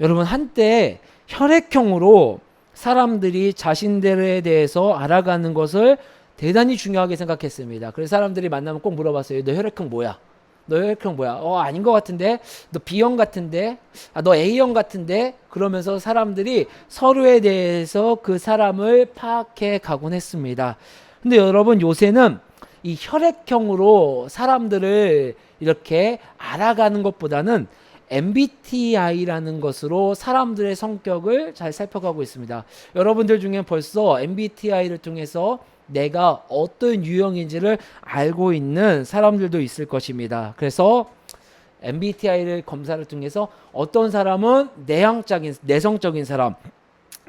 여러분, 한때 혈액형으로 사람들이 자신들에 대해서 알아가는 것을 대단히 중요하게 생각했습니다. 그래서 사람들이 만나면 꼭 물어봤어요. 너 혈액형 뭐야? 너 혈액형 뭐야? 아닌 것 같은데? 너 B형 같은데? 너 A형 같은데? 그러면서 사람들이 서로에 대해서 그 사람을 파악해 가곤 했습니다. 근데 여러분, 요새는 이 혈액형으로 사람들을 이렇게 알아가는 것보다는 MBTI라는 것으로 사람들의 성격을 잘 살펴가고 있습니다. 여러분들 중에 벌써 MBTI를 통해서 내가 어떤 유형인지를 알고 있는 사람들도 있을 것입니다. 그래서 MBTI를 검사를 통해서 어떤 사람은 내성적인 사람,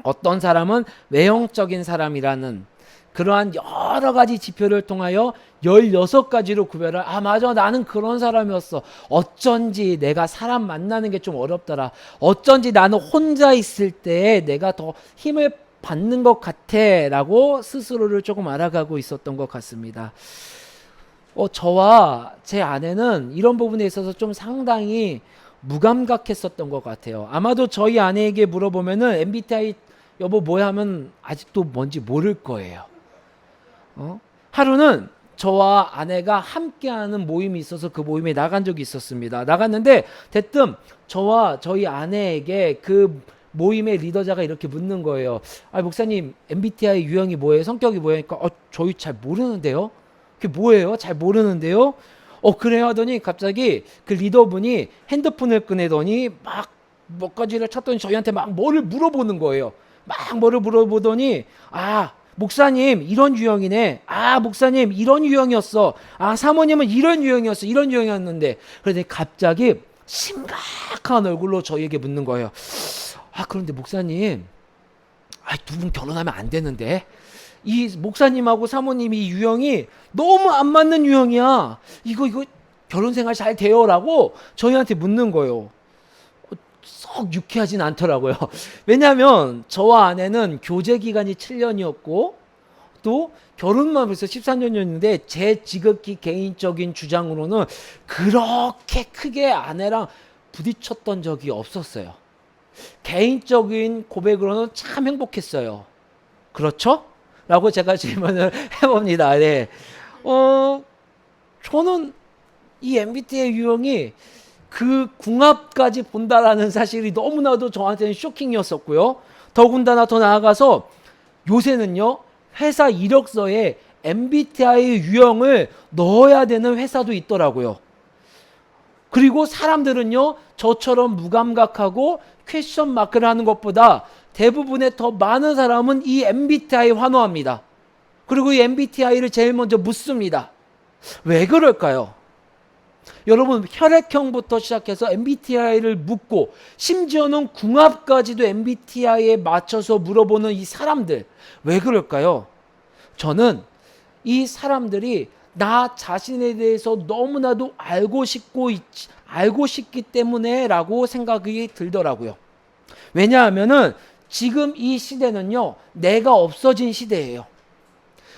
어떤 사람은 외형적인 사람이라는 그러한 여러 가지 지표를 통하여 16가지로 구별을, 맞아, 나는 그런 사람이었어. 어쩐지 내가 사람 만나는 게 좀 어렵더라. 어쩐지 나는 혼자 있을 때 내가 더 힘을 받는 것 같아 라고 스스로를 조금 알아가고 있었던 것 같습니다. 저와 제 아내는 이런 부분에 있어서 좀 상당히 무감각했었던 것 같아요. 아마도 저희 아내에게 물어보면은 MBTI 여보 뭐야 하면 아직도 뭔지 모를 거예요. 하루는 저와 아내가 함께하는 모임이 있어서 그 모임에 나간 적이 있었습니다. 나갔는데 대뜸 저와 저희 아내에게 그 모임의 리더자가 이렇게 묻는 거예요. 목사님 MBTI 유형이 뭐예요? 성격이 뭐예요? 그러니까 저희 잘 모르는데요? 그게 뭐예요? 잘 모르는데요? 그래요 하더니 갑자기 그 리더분이 핸드폰을 꺼내더니 막 몇 가지를 찾더니 저희한테 막 뭐를 물어보는 거예요. 막 뭐를 물어보더니 목사님 이런 유형이네. 목사님 이런 유형이었어. 사모님은 이런 유형이었어. 이런 유형이었는데. 그러더니 갑자기 심각한 얼굴로 저희에게 묻는 거예요. 그런데 목사님, 두 분 결혼하면 안 되는데. 이 목사님하고 사모님이 유형이 너무 안 맞는 유형이야. 이거 결혼 생활 잘 돼요? 라고 저희한테 묻는 거예요. 썩 유쾌하진 않더라고요. 왜냐하면 저와 아내는 교제 기간이 7년이었고 또 결혼만 벌써 13년이었는데 제 지극히 개인적인 주장으로는 그렇게 크게 아내랑 부딪혔던 적이 없었어요. 개인적인 고백으로는 참 행복했어요. 그렇죠? 라고 제가 질문을 해봅니다. 네. 저는 이 MBTI 유형이 그 궁합까지 본다라는 사실이 너무나도 저한테는 쇼킹이었었고요. 더군다나 더 나아가서 요새는요, 회사 이력서에 MBTI 유형을 넣어야 되는 회사도 있더라고요. 그리고 사람들은요, 저처럼 무감각하고 퀘스천 마크를 하는 것보다 대부분의 더 많은 사람은 이 MBTI 환호합니다. 그리고 이 MBTI를 제일 먼저 묻습니다. 왜 그럴까요? 여러분, 혈액형부터 시작해서 MBTI를 묻고 심지어는 궁합까지도 MBTI에 맞춰서 물어보는 이 사람들, 왜 그럴까요? 저는 이 사람들이 나 자신에 대해서 너무나도 알고 싶기 때문에 라고 생각이 들더라고요. 왜냐하면은 지금 이 시대는요, 내가 없어진 시대예요.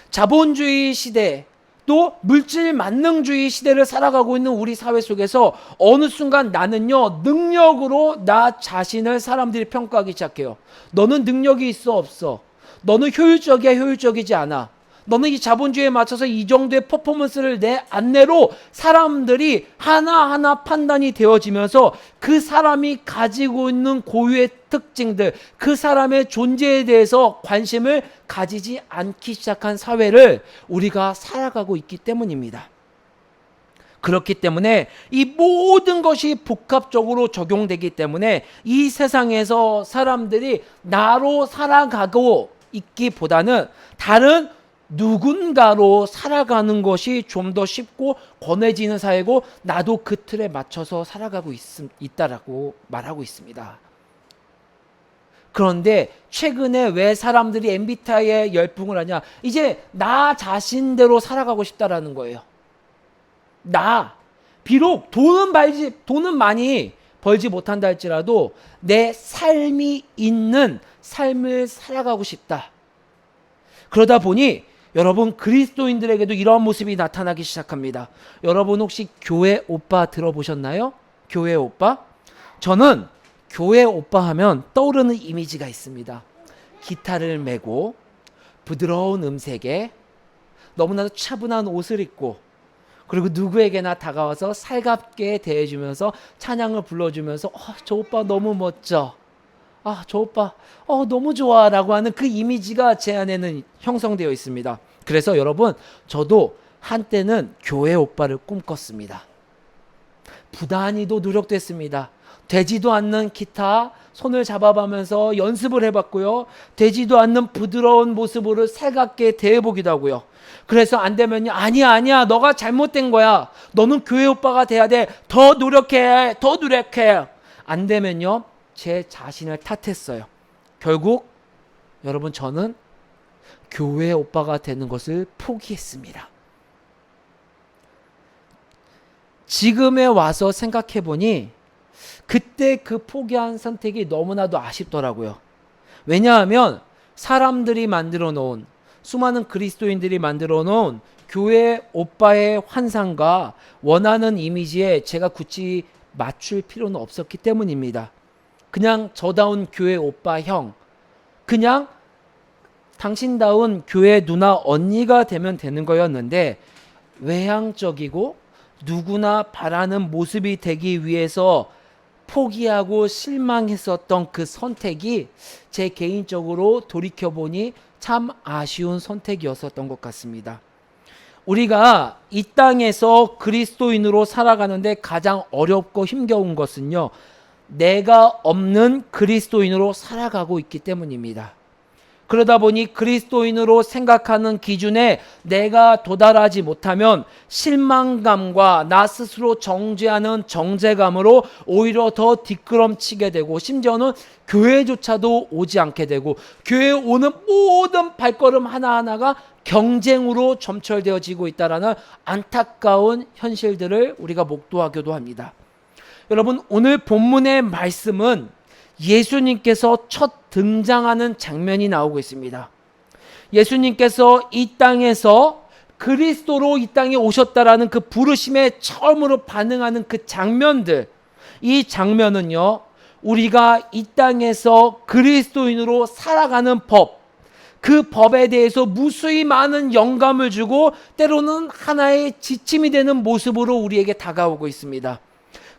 자본주의 시대, 또 물질 만능주의 시대를 살아가고 있는 우리 사회 속에서 어느 순간 나는요, 능력으로 나 자신을 사람들이 평가하기 시작해요. 너는 능력이 있어 없어? 너는 효율적이야 효율적이지 않아? 너는 이 자본주의에 맞춰서 이 정도의 퍼포먼스를 안 내로 사람들이 하나하나 판단이 되어지면서 그 사람이 가지고 있는 고유의 특징들, 그 사람의 존재에 대해서 관심을 가지지 않기 시작한 사회를 우리가 살아가고 있기 때문입니다. 그렇기 때문에 이 모든 것이 복합적으로 적용되기 때문에 이 세상에서 사람들이 나로 살아가고 있기보다는 다른 누군가로 살아가는 것이 좀 더 쉽고 권해지는 사회고 나도 그 틀에 맞춰서 살아가고 있다라고 말하고 있습니다. 그런데 최근에 왜 사람들이 MBTI에 열풍을 하냐? 이제 나 자신대로 살아가고 싶다라는 거예요. 비록 돈은 많이 벌지 못한다 할지라도 내 삶이 있는 삶을 살아가고 싶다. 그러다 보니 여러분, 그리스도인들에게도 이러한 모습이 나타나기 시작합니다. 여러분 혹시 교회 오빠 들어보셨나요? 교회 오빠? 저는 교회 오빠 하면 떠오르는 이미지가 있습니다. 기타를 메고 부드러운 음색에 너무나도 차분한 옷을 입고, 그리고 누구에게나 다가와서 살갑게 대해주면서 찬양을 불러주면서 저 오빠 너무 멋져, 저 오빠 너무 좋아 라고 하는 그 이미지가 제 안에는 형성되어 있습니다. 그래서 여러분, 저도 한때는 교회 오빠를 꿈꿨습니다. 부단히도 노력됐습니다. 되지도 않는 기타 손을 잡아가면서 연습을 해봤고요. 되지도 않는 부드러운 모습으로 살갑게 대해보기도 하고요. 그래서 안 되면요, 아니야 너가 잘못된 거야, 너는 교회 오빠가 돼야 돼, 더 노력해, 더 노력해. 안 되면요, 제 자신을 탓했어요. 결국 여러분, 저는 교회 오빠가 되는 것을 포기했습니다. 지금에 와서 생각해보니 그때 그 포기한 선택이 너무나도 아쉽더라고요. 왜냐하면 사람들이 만들어 놓은, 수많은 그리스도인들이 만들어 놓은 교회 오빠의 환상과 원하는 이미지에 제가 굳이 맞출 필요는 없었기 때문입니다. 그냥 저다운 교회 오빠 형, 그냥 당신다운 교회 누나 언니가 되면 되는 거였는데, 외향적이고 누구나 바라는 모습이 되기 위해서 포기하고 실망했었던 그 선택이 제 개인적으로 돌이켜보니 참 아쉬운 선택이었었던 것 같습니다. 우리가 이 땅에서 그리스도인으로 살아가는데 가장 어렵고 힘겨운 것은요, 내가 없는 그리스도인으로 살아가고 있기 때문입니다. 그러다 보니 그리스도인으로 생각하는 기준에 내가 도달하지 못하면 실망감과 나 스스로 정죄하는 정죄감으로 오히려 더 뒷걸음치게 되고, 심지어는 교회조차도 오지 않게 되고, 교회에 오는 모든 발걸음 하나하나가 경쟁으로 점철되어지고 있다는 안타까운 현실들을 우리가 목도하기도 합니다. 여러분, 오늘 본문의 말씀은 예수님께서 첫 등장하는 장면이 나오고 있습니다. 예수님께서 이 땅에서 그리스도로 이 땅에 오셨다라는 그 부르심에 처음으로 반응하는 그 장면들, 이 장면은요, 우리가 이 땅에서 그리스도인으로 살아가는 법, 그 법에 대해서 무수히 많은 영감을 주고 때로는 하나의 지침이 되는 모습으로 우리에게 다가오고 있습니다.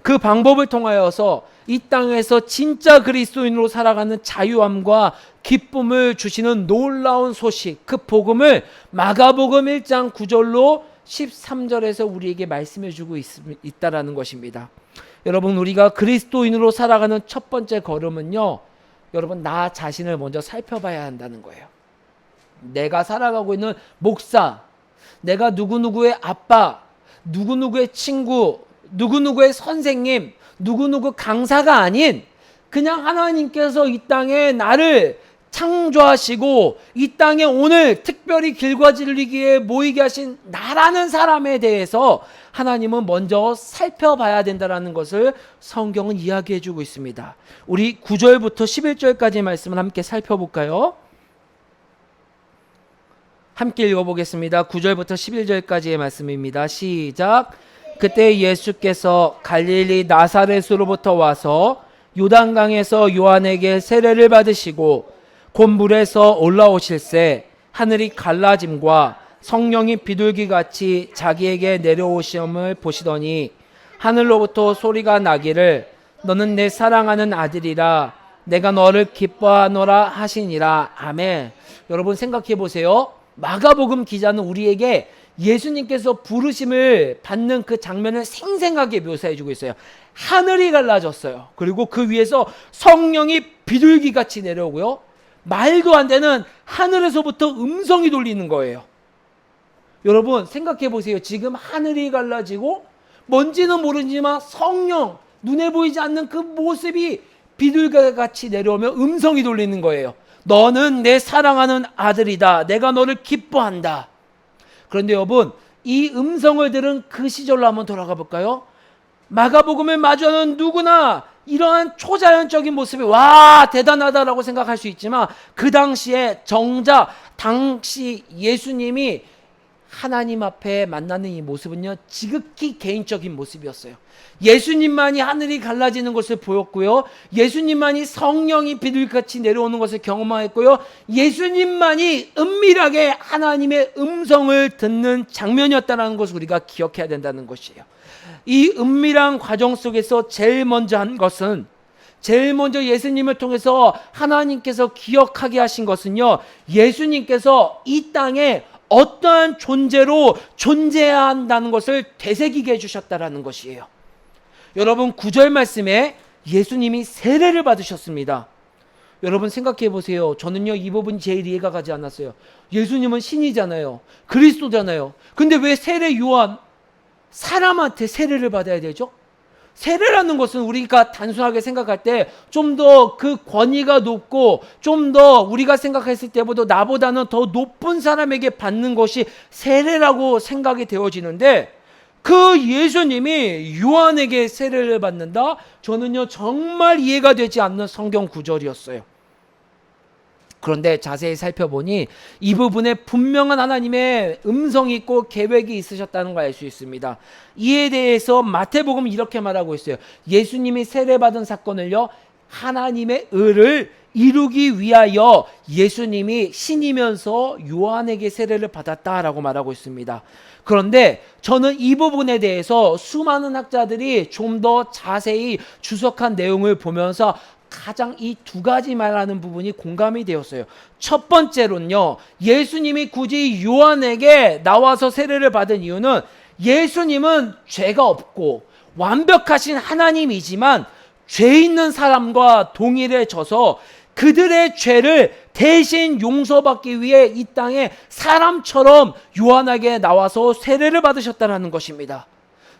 그 방법을 통하여서 이 땅에서 진짜 그리스도인으로 살아가는 자유함과 기쁨을 주시는 놀라운 소식, 그 복음을 마가복음 1장 9절로 13절에서 우리에게 말씀해 주고 있다라는 것입니다. 여러분, 우리가 그리스도인으로 살아가는 첫 번째 걸음은요, 여러분, 나 자신을 먼저 살펴봐야 한다는 거예요. 내가 살아가고 있는 목사, 내가 누구누구의 아빠, 누구누구의 친구, 누구누구의 선생님, 누구누구 강사가 아닌 그냥 하나님께서 이 땅에 나를 창조하시고 이 땅에 오늘 특별히 길과 진리기에 모이게 하신 나라는 사람에 대해서 하나님은 먼저 살펴봐야 된다는 것을 성경은 이야기해 주고 있습니다. 우리 9절부터 11절까지 말씀을 함께 살펴볼까요? 함께 읽어보겠습니다. 9절부터 11절까지의 말씀입니다. 시작. 그때 예수께서 갈릴리 나사렛으로부터 와서 요단강에서 요한에게 세례를 받으시고 곧 물에서 올라오실새 하늘이 갈라짐과 성령이 비둘기같이 자기에게 내려오심을 보시더니 하늘로부터 소리가 나기를 너는 내 사랑하는 아들이라 내가 너를 기뻐하노라 하시니라. 아멘. 여러분, 생각해 보세요. 마가복음 기자는 우리에게 예수님께서 부르심을 받는 그 장면을 생생하게 묘사해 주고 있어요. 하늘이 갈라졌어요. 그리고 그 위에서 성령이 비둘기같이 내려오고요, 말도 안 되는 하늘에서부터 음성이 들리는 거예요. 여러분, 생각해 보세요. 지금 하늘이 갈라지고 뭔지는 모르지만 성령, 눈에 보이지 않는 그 모습이 비둘기같이 내려오며 음성이 들리는 거예요. 너는 내 사랑하는 아들이다. 내가 너를 기뻐한다. 그런데 여러분, 이 음성을 들은 그 시절로 한번 돌아가 볼까요? 마가복음을 마주하는 누구나 이러한 초자연적인 모습이 와 대단하다라고 생각할 수 있지만, 그 당시에 정작 당시 예수님이 하나님 앞에 만나는 이 모습은요, 지극히 개인적인 모습이었어요. 예수님만이 하늘이 갈라지는 것을 보였고요, 예수님만이 성령이 비둘기같이 내려오는 것을 경험했고요, 예수님만이 은밀하게 하나님의 음성을 듣는 장면이었다는 것을 우리가 기억해야 된다는 것이에요. 이 은밀한 과정 속에서 제일 먼저 한 것은, 제일 먼저 예수님을 통해서 하나님께서 기억하게 하신 것은요, 예수님께서 이 땅에 어떠한 존재로 존재해야 한다는 것을 되새기게 해주셨다는 것이에요. 여러분, 9절 말씀에 예수님이 세례를 받으셨습니다. 여러분 생각해 보세요. 저는요, 이 부분이 제일 이해가 가지 않았어요. 예수님은 신이잖아요, 그리스도잖아요. 근데 왜 세례 요한, 사람한테 세례를 받아야 되죠? 세례라는 것은 우리가 단순하게 생각할 때 좀 더 그 권위가 높고 좀 더 우리가 생각했을 때보다 나보다는 더 높은 사람에게 받는 것이 세례라고 생각이 되어지는데, 그 예수님이 요한에게 세례를 받는다? 저는요, 정말 이해가 되지 않는 성경 구절이었어요. 그런데 자세히 살펴보니 이 부분에 분명한 하나님의 음성이 있고 계획이 있으셨다는 걸 알 수 있습니다. 이에 대해서 마태복음은 이렇게 말하고 있어요. 예수님이 세례받은 사건을요, 하나님의 의를 이루기 위하여 예수님이 신이면서 요한에게 세례를 받았다라고 말하고 있습니다. 그런데 저는 이 부분에 대해서 수많은 학자들이 좀 더 자세히 주석한 내용을 보면서 가장 이 두 가지 말하는 부분이 공감이 되었어요. 첫 번째로는요, 예수님이 굳이 요한에게 나와서 세례를 받은 이유는 예수님은 죄가 없고 완벽하신 하나님이지만 죄 있는 사람과 동일해져서 그들의 죄를 대신 용서받기 위해 이 땅에 사람처럼 요한에게 나와서 세례를 받으셨다는 것입니다.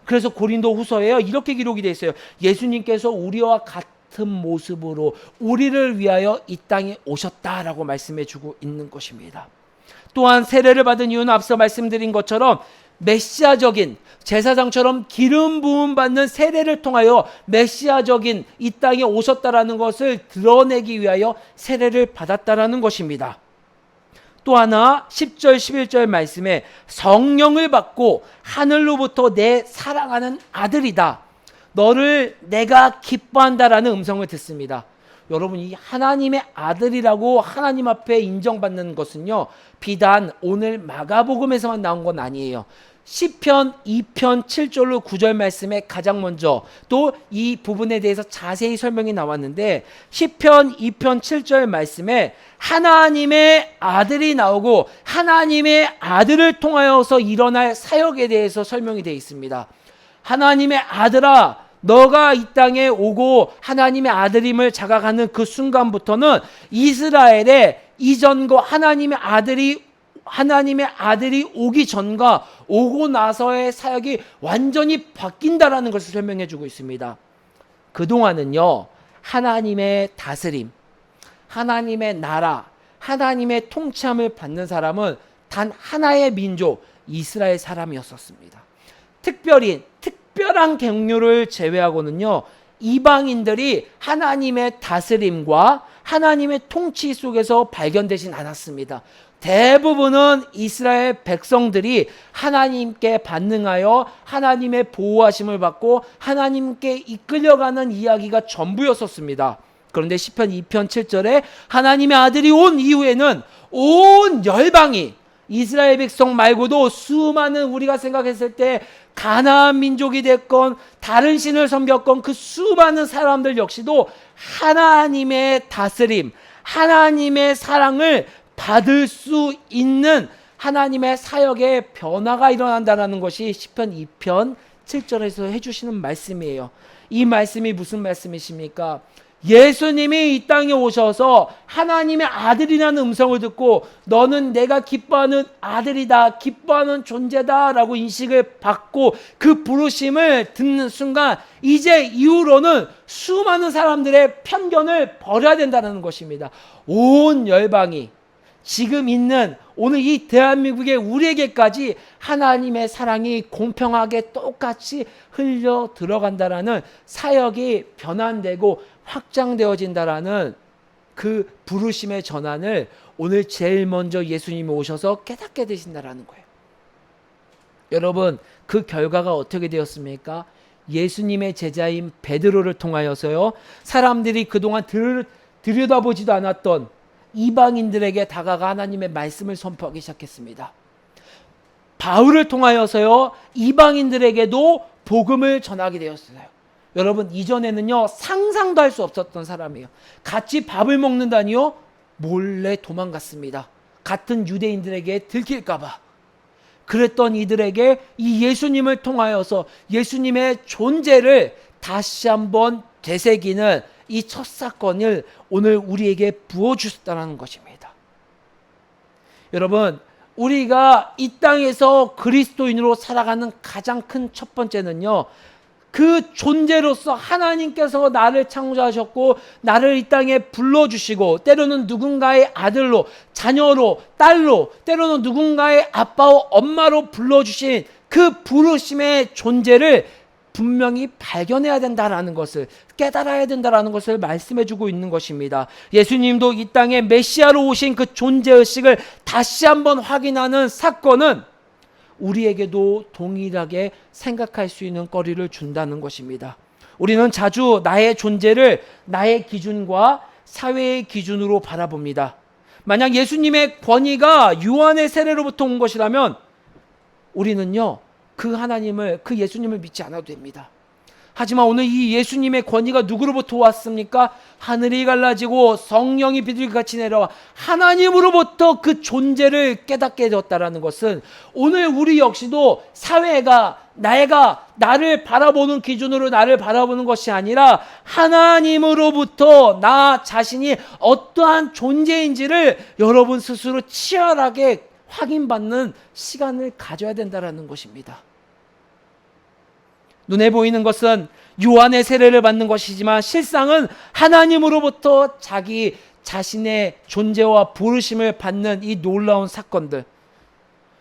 그래서 고린도 후서에 이렇게 기록이 되어 있어요. 예수님께서 우리와 같은 모습으로 우리를 위하여 이 땅에 오셨다라고 말씀해 주고 있는 것입니다. 또한 세례를 받은 이유는 앞서 말씀드린 것처럼 메시아적인, 제사장처럼 기름 부음 받는 세례를 통하여 메시아적인 이 땅에 오셨다라는 것을 드러내기 위하여 세례를 받았다라는 것입니다. 또 하나 10절 11절 말씀에 성령을 받고 하늘로부터 내 사랑하는 아들이다, 너를 내가 기뻐한다라는 음성을 듣습니다. 여러분, 이 하나님의 아들이라고 하나님 앞에 인정받는 것은요, 비단 오늘 마가복음에서만 나온 건 아니에요. 시편 2편 7절로 9절 말씀에 가장 먼저 또 이 부분에 대해서 자세히 설명이 나왔는데, 시편 2편 7절 말씀에 하나님의 아들이 나오고 하나님의 아들을 통하여서 일어날 사역에 대해서 설명이 되어 있습니다. 하나님의 아들아, 너가 이 땅에 오고 하나님의 아들임을 자각하는 그 순간부터는 이스라엘의 이전과 하나님의 아들이 오기 전과 오고 나서의 사역이 완전히 바뀐다라는 것을 설명해 주고 있습니다. 그동안은요, 하나님의 다스림, 하나님의 나라, 하나님의 통치함을 받는 사람은 단 하나의 민족, 이스라엘 사람이었었습니다. 특별한 경륜을 제외하고는요, 이방인들이 하나님의 다스림과 하나님의 통치 속에서 발견되진 않았습니다. 대부분은 이스라엘 백성들이 하나님께 반응하여 하나님의 보호하심을 받고 하나님께 이끌려가는 이야기가 전부였었습니다. 그런데 시편 2편 7절에 하나님의 아들이 온 이후에는 온 열방이, 이스라엘 백성 말고도 수많은, 우리가 생각했을 때 가나안 민족이 됐건 다른 신을 섬겼건 그 수많은 사람들 역시도 하나님의 다스림, 하나님의 사랑을 받을 수 있는 하나님의 사역의 변화가 일어난다는 것이 시편 2편 7절에서 해주시는 말씀이에요. 이 말씀이 무슨 말씀이십니까? 예수님이 이 땅에 오셔서 하나님의 아들이라는 음성을 듣고 너는 내가 기뻐하는 아들이다, 기뻐하는 존재다 라고 인식을 받고 그 부르심을 듣는 순간 이제 이후로는 수많은 사람들의 편견을 버려야 된다는 것입니다. 온 열방이, 지금 있는 오늘 이 대한민국의 우리에게까지 하나님의 사랑이 공평하게 똑같이 흘려 들어간다라는 사역이 변환되고 확장되어진다라는 그 부르심의 전환을 오늘 제일 먼저 예수님이 오셔서 깨닫게 되신다라는 거예요. 여러분, 그 결과가 어떻게 되었습니까? 예수님의 제자인 베드로를 통하여서요, 사람들이 그동안 들여다보지도 않았던 이방인들에게 다가가 하나님의 말씀을 선포하기 시작했습니다. 바울을 통하여서요, 이방인들에게도 복음을 전하게 되었어요. 여러분, 이전에는요, 상상도 할 수 없었던 사람이에요. 같이 밥을 먹는다니요, 몰래 도망갔습니다. 같은 유대인들에게 들킬까봐. 그랬던 이들에게 이 예수님을 통하여서 예수님의 존재를 다시 한번 되새기는 이 첫 사건을 오늘 우리에게 부어주셨다는 것입니다. 여러분, 우리가 이 땅에서 그리스도인으로 살아가는 가장 큰 첫 번째는요, 그 존재로서 하나님께서 나를 창조하셨고 나를 이 땅에 불러주시고, 때로는 누군가의 아들로, 자녀로, 딸로, 때로는 누군가의 아빠와 엄마로 불러주신 그 부르심의 존재를 분명히 발견해야 된다라는 것을, 깨달아야 된다라는 것을 말씀해주고 있는 것입니다. 예수님도 이 땅에 메시아로 오신 그 존재의식을 다시 한번 확인하는 사건은 우리에게도 동일하게 생각할 수 있는 거리를 준다는 것입니다. 우리는 자주 나의 존재를 나의 기준과 사회의 기준으로 바라봅니다. 만약 예수님의 권위가 요한의 세례로부터 온 것이라면 우리는요, 그 하나님을, 그 예수님을 믿지 않아도 됩니다. 하지만 오늘 이 예수님의 권위가 누구로부터 왔습니까? 하늘이 갈라지고 성령이 비둘기같이 내려와 하나님으로부터 그 존재를 깨닫게 되었다는 것은, 오늘 우리 역시도 사회가 나를 바라보는 기준으로 나를 바라보는 것이 아니라 하나님으로부터 나 자신이 어떠한 존재인지를 여러분 스스로 치열하게 확인받는 시간을 가져야 된다는 것입니다. 눈에 보이는 것은 요한의 세례를 받는 것이지만 실상은 하나님으로부터 자기 자신의 존재와 부르심을 받는 이 놀라운 사건들.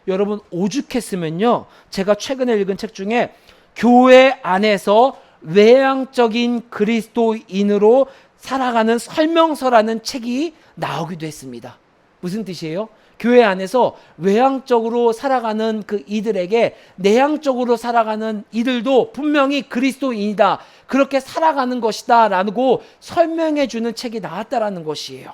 여러분, 오죽했으면요, 제가 최근에 읽은 책 중에 교회 안에서 외향적인 그리스도인으로 살아가는 설명서라는 책이 나오기도 했습니다. 무슨 뜻이에요? 교회 안에서 외향적으로 살아가는 그 이들에게 내향적으로 살아가는 이들도 분명히 그리스도인이다, 그렇게 살아가는 것이다 라고 설명해 주는 책이 나왔다라는 것이에요.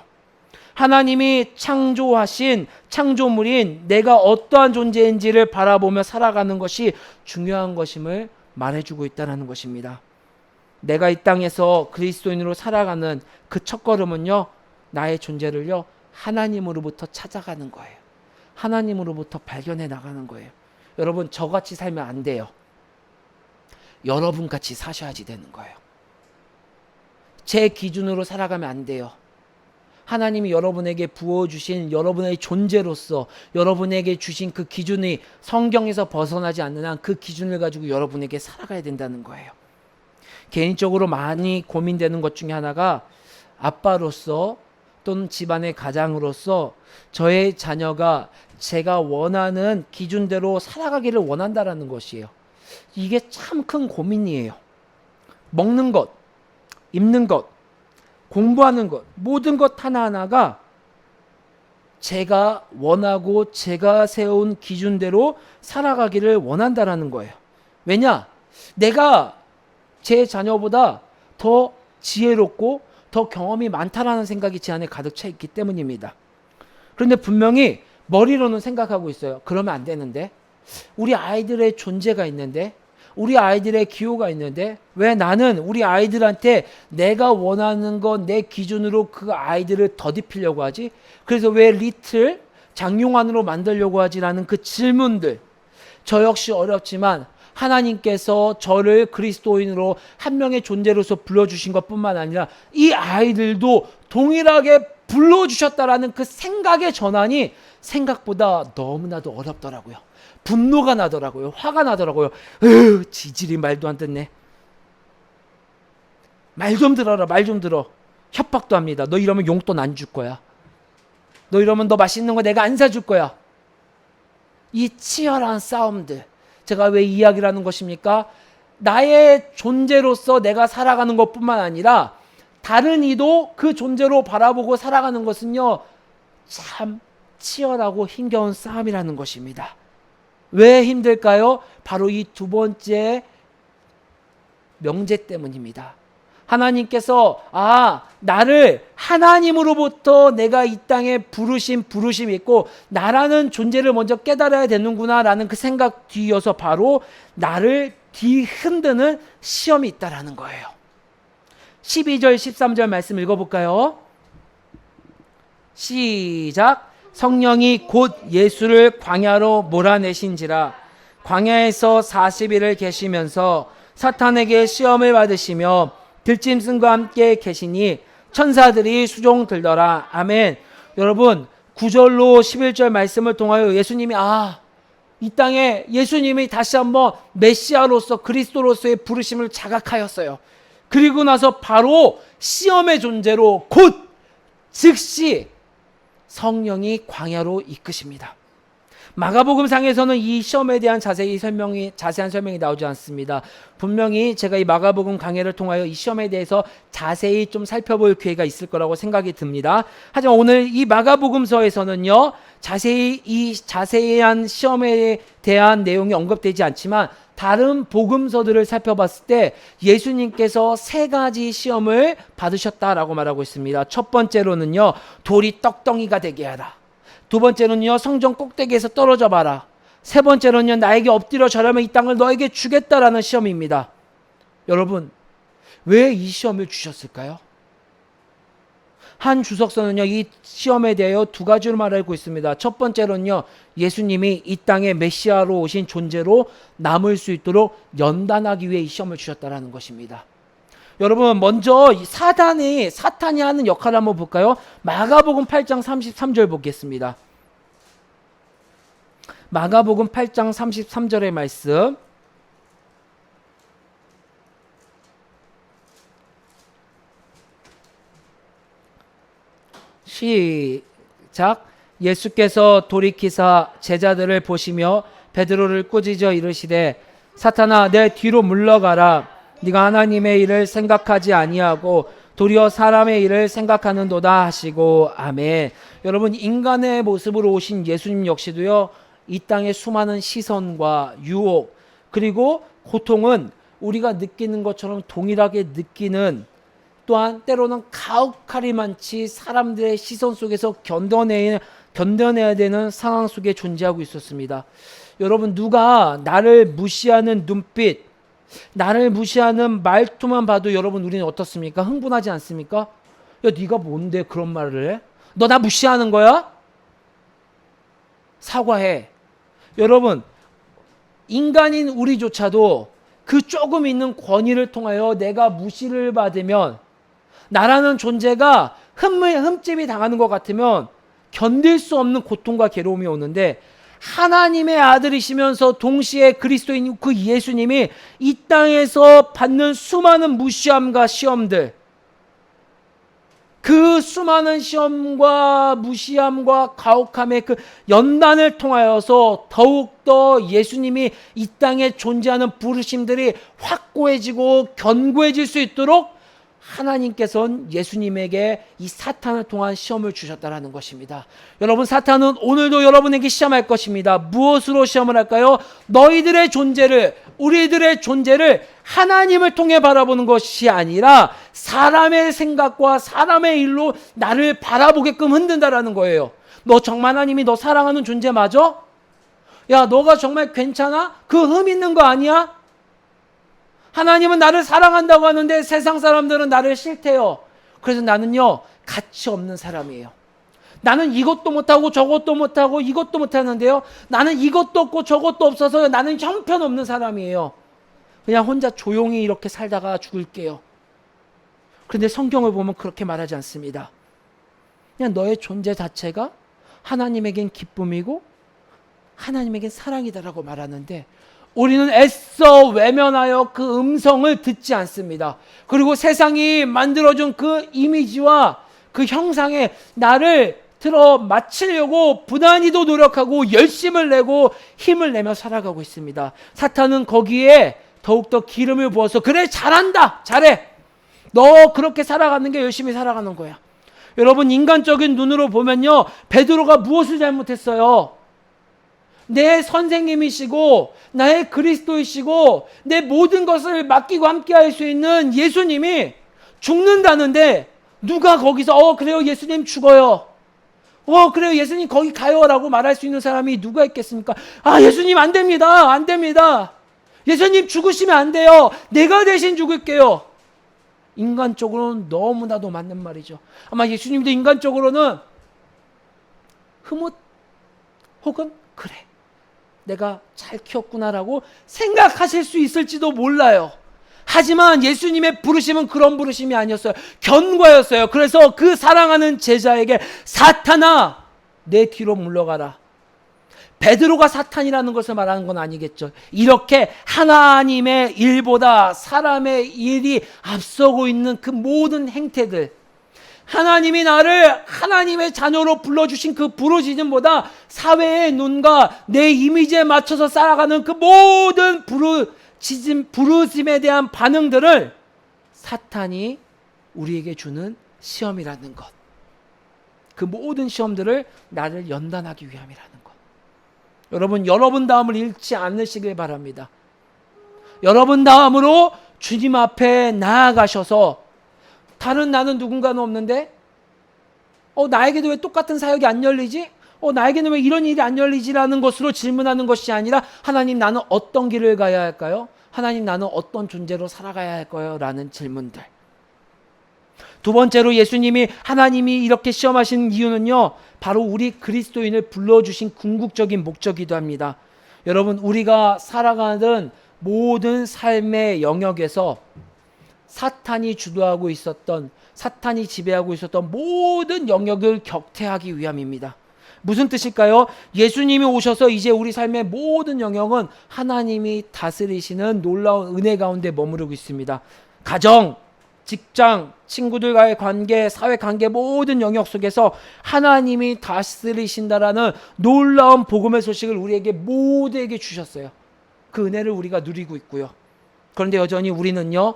하나님이 창조하신 창조물인 내가 어떠한 존재인지를 바라보며 살아가는 것이 중요한 것임을 말해주고 있다는 것입니다. 내가 이 땅에서 그리스도인으로 살아가는 그 첫걸음은요, 나의 존재를요, 하나님으로부터 찾아가는 거예요. 하나님으로부터 발견해 나가는 거예요. 여러분, 저같이 살면 안 돼요. 여러분같이 사셔야지 되는 거예요. 제 기준으로 살아가면 안 돼요. 하나님이 여러분에게 부어주신 여러분의 존재로서 여러분에게 주신 그 기준이 성경에서 벗어나지 않는 한 그 기준을 가지고 여러분에게 살아가야 된다는 거예요. 개인적으로 많이 고민되는 것 중에 하나가, 아빠로서 또는 집안의 가장으로서 저의 자녀가 제가 원하는 기준대로 살아가기를 원한다라는 것이에요. 이게 참 큰 고민이에요. 먹는 것, 입는 것, 공부하는 것, 모든 것 하나하나가 제가 원하고 제가 세운 기준대로 살아가기를 원한다라는 거예요. 왜냐? 내가 제 자녀보다 더 지혜롭고 더 경험이 많다라는 생각이 제 안에 가득 차 있기 때문입니다. 그런데 분명히 머리로는 생각하고 있어요. 그러면 안 되는데, 우리 아이들의 존재가 있는데, 우리 아이들의 기호가 있는데, 왜 나는 우리 아이들한테 내가 원하는 것, 내 기준으로 그 아이들을 더딥히려고 하지? 그래서 왜 리틀 장용안으로 만들려고 하지라는 그 질문들, 저 역시 어렵지만 하나님께서 저를 그리스도인으로 한 명의 존재로서 불러주신 것뿐만 아니라 이 아이들도 동일하게 불러주셨다라는 그 생각의 전환이 생각보다 너무나도 어렵더라고요. 분노가 나더라고요. 화가 나더라고요. 지질이 말도 안 듣네. 말 좀 들어라, 말 좀 들어. 협박도 합니다. 너 이러면 용돈 안 줄 거야. 너 이러면 너 맛있는 거 내가 안 사줄 거야. 이 치열한 싸움들. 제가 왜 이야기를 하는 것입니까? 나의 존재로서 내가 살아가는 것뿐만 아니라 다른 이도 그 존재로 바라보고 살아가는 것은요, 참 치열하고 힘겨운 싸움이라는 것입니다. 왜 힘들까요? 바로 이 두 번째 명제 때문입니다. 하나님께서 나를 하나님으로부터 내가 이 땅에 부르심이 있고 나라는 존재를 먼저 깨달아야 되는구나 라는 그 생각 뒤이어서 바로 나를 뒤흔드는 시험이 있다라는 거예요. 12절 13절 말씀 읽어볼까요? 시작. 성령이 곧 예수를 광야로 몰아내신지라 광야에서 40일을 계시면서 사탄에게 시험을 받으시며 들짐승과 함께 계시니 천사들이 수종 들더라. 아멘. 여러분 9절로 11절 말씀을 통하여 예수님이 이 땅에 예수님이 다시 한번 메시아로서 그리스도로서의 부르심을 자각하였어요. 그리고 나서 바로 시험의 존재로 곧 즉시 성령이 광야로 이끄십니다. 마가복음상에서는 이 시험에 대한 자세한 설명이 나오지 않습니다. 분명히 제가 이 마가복음 강해를 통하여 이 시험에 대해서 자세히 좀 살펴볼 기회가 있을 거라고 생각이 듭니다. 하지만 오늘 이 마가복음서에서는요, 자세한 시험에 대한 내용이 언급되지 않지만 다른 복음서들을 살펴봤을 때 예수님께서 세 가지 시험을 받으셨다라고 말하고 있습니다. 첫 번째로는요, 돌이 떡덩이가 되게 하라. 두 번째는요, 성전 꼭대기에서 떨어져 봐라. 세 번째로는요, 나에게 엎드려 절하면 이 땅을 너에게 주겠다라는 시험입니다. 여러분, 왜 이 시험을 주셨을까요? 한 주석서는요, 이 시험에 대하여 두 가지로 말하고 있습니다. 첫 번째로는요, 예수님이 이 땅에 메시아로 오신 존재로 남을 수 있도록 연단하기 위해 이 시험을 주셨다라는 것입니다. 여러분, 먼저 사탄이 하는 역할을 한번 볼까요? 마가복음 8장 33절 보겠습니다. 마가복음 8장 33절의 말씀. 시작. 예수께서 돌이키사 제자들을 보시며 베드로를 꾸짖어 이르시되 사탄아 내 뒤로 물러가라. 네가 하나님의 일을 생각하지 아니하고 도리어 사람의 일을 생각하는도다 하시고 아멘. 여러분, 인간의 모습으로 오신 예수님 역시도요, 이 땅의 수많은 시선과 유혹 그리고 고통은 우리가 느끼는 것처럼 동일하게 느끼는, 또한 때로는 가혹하리만치 사람들의 시선 속에서 견뎌내야 되는 상황 속에 존재하고 있었습니다. 여러분, 누가 나를 무시하는 눈빛, 나를 무시하는 말투만 봐도 여러분, 우리는 어떻습니까? 흥분하지 않습니까? 야, 네가 뭔데 그런 말을 해? 너 나 무시하는 거야? 사과해. 여러분, 인간인 우리조차도 그 조금 있는 권위를 통하여 내가 무시를 받으면, 나라는 존재가 흠집이 당하는 것 같으면 견딜 수 없는 고통과 괴로움이 오는데, 하나님의 아들이시면서 동시에 그리스도인 그 예수님이 이 땅에서 받는 수많은 무시함과 시험들, 그 수많은 시험과 무시함과 가혹함의 그 연단을 통하여서 더욱더 예수님이 이 땅에 존재하는 부르심들이 확고해지고 견고해질 수 있도록 하나님께서는 예수님에게 이 사탄을 통한 시험을 주셨다라는 것입니다. 여러분, 사탄은 오늘도 여러분에게 시험할 것입니다. 무엇으로 시험을 할까요? 너희들의 존재를, 우리들의 존재를 하나님을 통해 바라보는 것이 아니라 사람의 생각과 사람의 일로 나를 바라보게끔 흔든다라는 거예요. 너 정말 하나님이 너 사랑하는 존재 맞아? 야, 너가 정말 괜찮아? 그 흠 있는 거 아니야? 하나님은 나를 사랑한다고 하는데 세상 사람들은 나를 싫대요. 그래서 나는요, 가치 없는 사람이에요. 나는 이것도 못하고 저것도 못하고 이것도 못하는데요, 나는 이것도 없고 저것도 없어서 나는 형편없는 사람이에요. 그냥 혼자 조용히 이렇게 살다가 죽을게요. 그런데 성경을 보면 그렇게 말하지 않습니다. 그냥 너의 존재 자체가 하나님에겐 기쁨이고 하나님에겐 사랑이다라고 말하는데, 우리는 애써 외면하여 그 음성을 듣지 않습니다. 그리고 세상이 만들어준 그 이미지와 그 형상에 나를 들어 맞추려고 부단히도 노력하고 열심을 내고 힘을 내며 살아가고 있습니다. 사탄은 거기에 더욱더 기름을 부어서 그래, 잘한다, 잘해, 너 그렇게 살아가는 게 열심히 살아가는 거야. 여러분, 인간적인 눈으로 보면요, 베드로가 무엇을 잘못했어요? 내 선생님이시고 나의 그리스도이시고 내 모든 것을 맡기고 함께 할 수 있는 예수님이 죽는다는데 누가 거기서 그래요 예수님 죽어요, 그래요 예수님 거기 가요 라고 말할 수 있는 사람이 누가 있겠습니까? 예수님 안 됩니다, 안 됩니다, 예수님 죽으시면 안 돼요, 내가 대신 죽을게요. 인간적으로는 너무나도 맞는 말이죠. 아마 예수님도 인간적으로는 흐뭇 혹은 그래 내가 잘 키웠구나라고 생각하실 수 있을지도 몰라요. 하지만 예수님의 부르심은 그런 부르심이 아니었어요. 견과였어요. 그래서 그 사랑하는 제자에게 사탄아 내 뒤로 물러가라. 베드로가 사탄이라는 것을 말하는 건 아니겠죠. 이렇게 하나님의 일보다 사람의 일이 앞서고 있는 그 모든 행태들, 하나님이 나를 하나님의 자녀로 불러주신 그 부르짖음보다 사회의 눈과 내 이미지에 맞춰서 살아가는 그 모든 부르짖음에 대한 반응들을 사탄이 우리에게 주는 시험이라는 것, 그 모든 시험들을 나를 연단하기 위함이라는 것. 여러분 다음을 잃지 않으시길 바랍니다. 여러분 다음으로 주님 앞에 나아가셔서 다른 나는 누군가는 없는데 나에게도 왜 똑같은 사역이 안 열리지? 나에게는 왜 이런 일이 안 열리지라는 것으로 질문하는 것이 아니라 하나님 나는 어떤 길을 가야 할까요? 하나님 나는 어떤 존재로 살아가야 할까요? 라는 질문들. 두 번째로 예수님이 하나님이 이렇게 시험하신 이유는요, 바로 우리 그리스도인을 불러주신 궁극적인 목적이기도 합니다. 여러분, 우리가 살아가는 모든 삶의 영역에서 사탄이 주도하고 있었던, 사탄이 지배하고 있었던 모든 영역을 격퇴하기 위함입니다. 무슨 뜻일까요? 예수님이 오셔서 이제 우리 삶의 모든 영역은 하나님이 다스리시는 놀라운 은혜 가운데 머무르고 있습니다. 가정, 직장, 친구들과의 관계, 사회관계 모든 영역 속에서 하나님이 다스리신다라는 놀라운 복음의 소식을 우리에게 모두에게 주셨어요. 그 은혜를 우리가 누리고 있고요. 그런데 여전히 우리는요,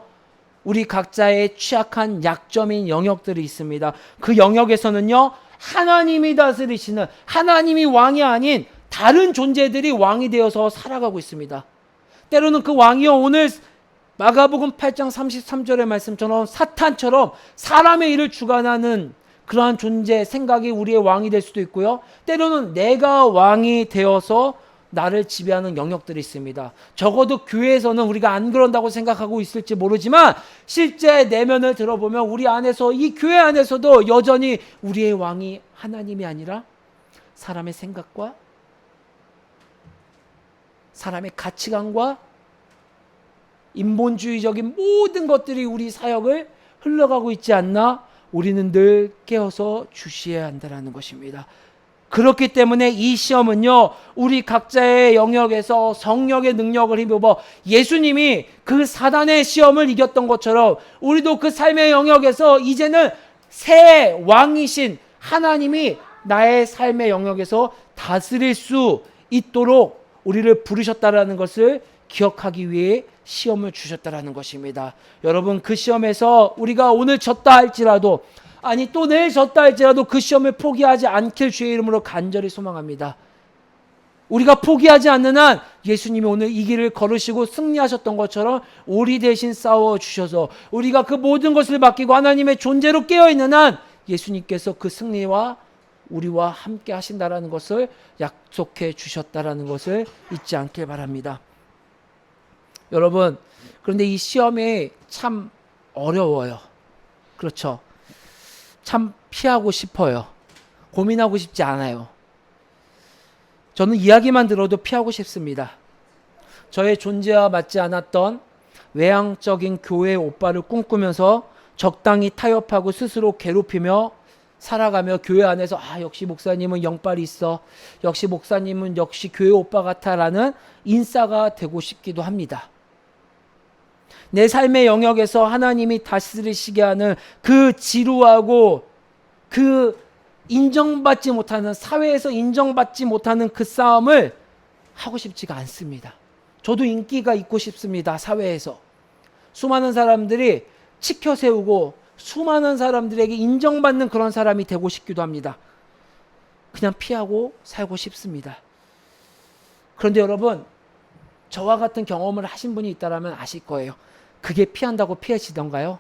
우리 각자의 취약한 약점인 영역들이 있습니다. 그 영역에서는요, 하나님이 다스리시는, 하나님이 왕이 아닌 다른 존재들이 왕이 되어서 살아가고 있습니다. 때로는 그 왕이요, 오늘 마가복음 8장 33절의 말씀처럼 사탄처럼 사람의 일을 주관하는 그러한 존재, 생각이 우리의 왕이 될 수도 있고요. 때로는 내가 왕이 되어서 나를 지배하는 영역들이 있습니다. 적어도 교회에서는 우리가 안 그런다고 생각하고 있을지 모르지만 실제 내면을 들어보면 우리 안에서, 이 교회 안에서도 여전히 우리의 왕이 하나님이 아니라 사람의 생각과 사람의 가치관과 인본주의적인 모든 것들이 우리 사역을 흘러가고 있지 않나 우리는 늘 깨어서 주시해야 한다는 것입니다. 그렇기 때문에 이 시험은요, 우리 각자의 영역에서 성령의 능력을 힘입어 예수님이 그 사단의 시험을 이겼던 것처럼 우리도 그 삶의 영역에서 이제는 새 왕이신 하나님이 나의 삶의 영역에서 다스릴 수 있도록 우리를 부르셨다라는 것을 기억하기 위해 시험을 주셨다라는 것입니다. 여러분, 그 시험에서 우리가 오늘 졌다 할지라도, 아니 또 내일 졌다 할지라도 그 시험을 포기하지 않길 주의 이름으로 간절히 소망합니다. 우리가 포기하지 않는 한 예수님이 오늘 이 길을 걸으시고 승리하셨던 것처럼 우리 대신 싸워주셔서 우리가 그 모든 것을 맡기고 하나님의 존재로 깨어있는 한 예수님께서 그 승리와 우리와 함께 하신다라는 것을 약속해 주셨다라는 것을 잊지 않길 바랍니다. 여러분, 그런데 이 시험이 참 어려워요. 그렇죠? 참 피하고 싶어요. 고민하고 싶지 않아요. 저는 이야기만 들어도 피하고 싶습니다. 저의 존재와 맞지 않았던 외향적인 교회 오빠를 꿈꾸면서 적당히 타협하고 스스로 괴롭히며 살아가며 교회 안에서 역시 목사님은 영빨이 있어, 역시 목사님은 역시 교회 오빠 같아라는 인싸가 되고 싶기도 합니다. 내 삶의 영역에서 하나님이 다스리시게 하는 그 지루하고 그 인정받지 못하는, 사회에서 인정받지 못하는 그 싸움을 하고 싶지가 않습니다. 저도 인기가 있고 싶습니다. 사회에서 수많은 사람들이 치켜세우고 수많은 사람들에게 인정받는 그런 사람이 되고 싶기도 합니다. 그냥 피하고 살고 싶습니다. 그런데 여러분, 저와 같은 경험을 하신 분이 있다면 아실 거예요. 그게 피한다고 피해지던가요?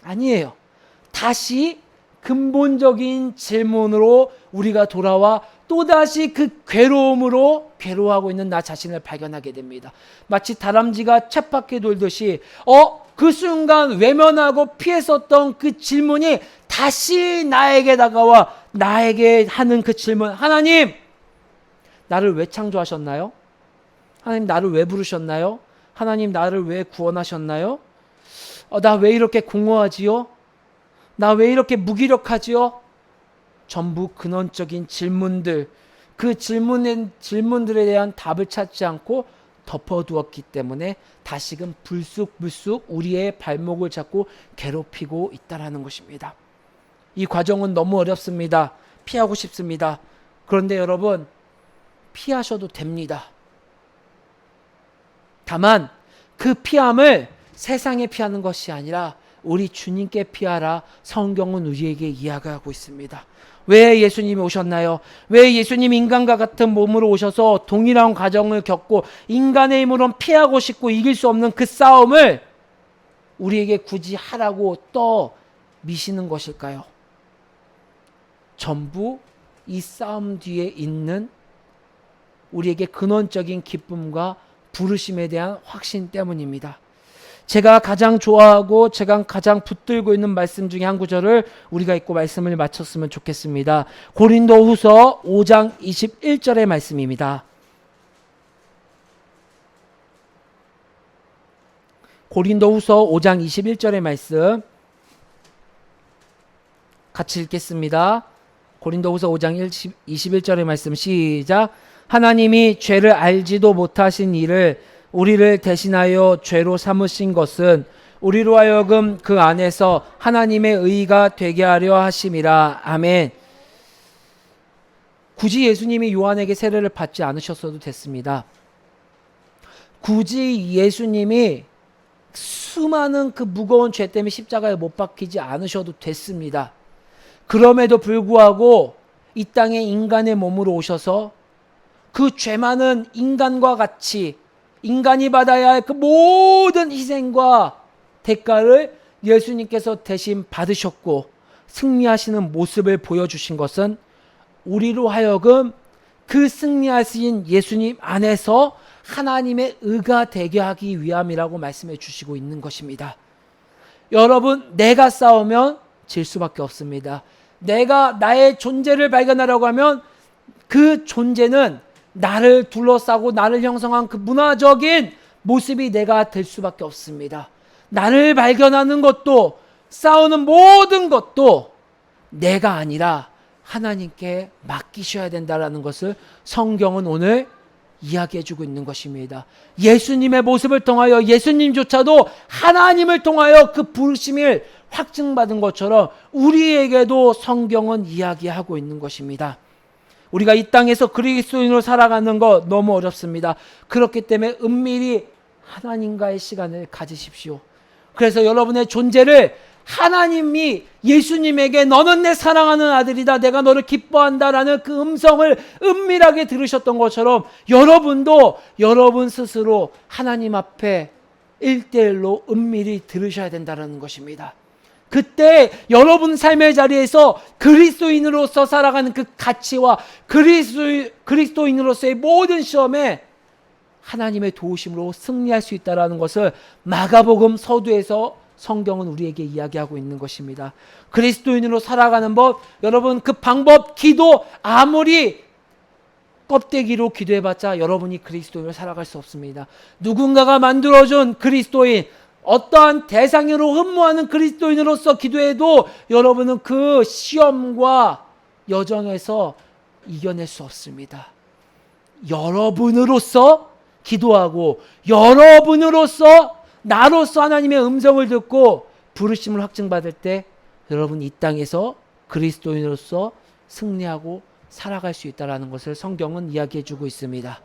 아니에요. 다시 근본적인 질문으로 우리가 돌아와 또다시 그 괴로움으로 괴로워하고 있는 나 자신을 발견하게 됩니다. 마치 다람쥐가 쳇바퀴 돌듯이 그 순간 외면하고 피했었던 그 질문이 다시 나에게 다가와 나에게 하는 그 질문. 하나님, 나를 왜 창조하셨나요? 하나님, 나를 왜 부르셨나요? 하나님, 나를 왜 구원하셨나요? 나 왜 이렇게 공허하지요? 나 왜 이렇게 무기력하지요? 전부 근원적인 질문들, 그 질문들에 대한 답을 찾지 않고 덮어두었기 때문에 다시금 불쑥불쑥 우리의 발목을 잡고 괴롭히고 있다는 것입니다. 이 과정은 너무 어렵습니다. 피하고 싶습니다. 그런데 여러분, 피하셔도 됩니다. 다만 그 피함을 세상에 피하는 것이 아니라 우리 주님께 피하라 성경은 우리에게 이야기하고 있습니다. 왜 예수님이 오셨나요? 왜 예수님이 인간과 같은 몸으로 오셔서 동일한 과정을 겪고 인간의 힘으로는 피하고 싶고 이길 수 없는 그 싸움을 우리에게 굳이 하라고 미시는 것일까요? 전부 이 싸움 뒤에 있는 우리에게 근원적인 기쁨과 부르심에 대한 확신 때문입니다. 제가 가장 좋아하고 제가 가장 붙들고 있는 말씀 중에 한 구절을 우리가 읽고 말씀을 마쳤으면 좋겠습니다. 고린도후서 5장 21절의 말씀입니다. 고린도후서 5장 21절의 말씀 같이 읽겠습니다. 고린도후서 5장 21절의 말씀 시작. 하나님이 죄를 알지도 못하신 이를 우리를 대신하여 죄로 삼으신 것은 우리로 하여금 그 안에서 하나님의 의가 되게 하려 하심이라. 아멘. 굳이 예수님이 요한에게 세례를 받지 않으셨어도 됐습니다. 굳이 예수님이 수많은 그 무거운 죄 때문에 십자가에 못 박히지 않으셔도 됐습니다. 그럼에도 불구하고 이 땅에 인간의 몸으로 오셔서 그 죄 많은 인간과 같이 인간이 받아야 할 그 모든 희생과 대가를 예수님께서 대신 받으셨고 승리하시는 모습을 보여주신 것은 우리로 하여금 그 승리하신 예수님 안에서 하나님의 의가 되게 하기 위함이라고 말씀해 주시고 있는 것입니다. 여러분, 내가 싸우면 질 수밖에 없습니다. 내가 나의 존재를 발견하려고 하면 그 존재는 나를 둘러싸고 나를 형성한 그 문화적인 모습이 내가 될 수밖에 없습니다. 나를 발견하는 것도 싸우는 모든 것도 내가 아니라 하나님께 맡기셔야 된다는 것을 성경은 오늘 이야기해주고 있는 것입니다. 예수님의 모습을 통하여 예수님조차도 하나님을 통하여 그 부르심을 확증받은 것처럼 우리에게도 성경은 이야기하고 있는 것입니다. 우리가 이 땅에서 그리스도인으로 살아가는 거 너무 어렵습니다. 그렇기 때문에 은밀히 하나님과의 시간을 가지십시오. 그래서 여러분의 존재를 하나님이 예수님에게 너는 내 사랑하는 아들이다, 내가 너를 기뻐한다라는 그 음성을 은밀하게 들으셨던 것처럼 여러분도 여러분 스스로 하나님 앞에 1대1로 은밀히 들으셔야 된다는 것입니다. 그때 여러분 삶의 자리에서 그리스도인으로서 살아가는 그 가치와 그리스도인으로서의 모든 시험에 하나님의 도우심으로 승리할 수 있다는 것을 마가복음 서두에서 성경은 우리에게 이야기하고 있는 것입니다. 그리스도인으로 살아가는 법, 여러분 그 방법, 기도 아무리 껍데기로 기도해봤자 여러분이 그리스도인으로 살아갈 수 없습니다. 누군가가 만들어준 그리스도인, 어떠한 대상으로 흠모하는 그리스도인으로서 기도해도 여러분은 그 시험과 여정에서 이겨낼 수 없습니다. 여러분으로서 기도하고 여러분으로서 나로서 하나님의 음성을 듣고 부르심을 확증받을 때 여러분 이 땅에서 그리스도인으로서 승리하고 살아갈 수 있다는 것을 성경은 이야기해 주고 있습니다.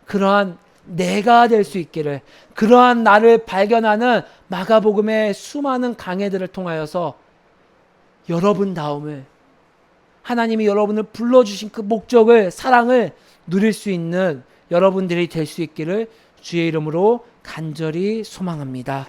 그러한 내가 될 수 있기를, 그러한 나를 발견하는 마가복음의 수많은 강해들을 통하여서 여러분다움을, 하나님이 여러분을 불러주신 그 목적을, 사랑을 누릴 수 있는 여러분들이 될 수 있기를 주의 이름으로 간절히 소망합니다.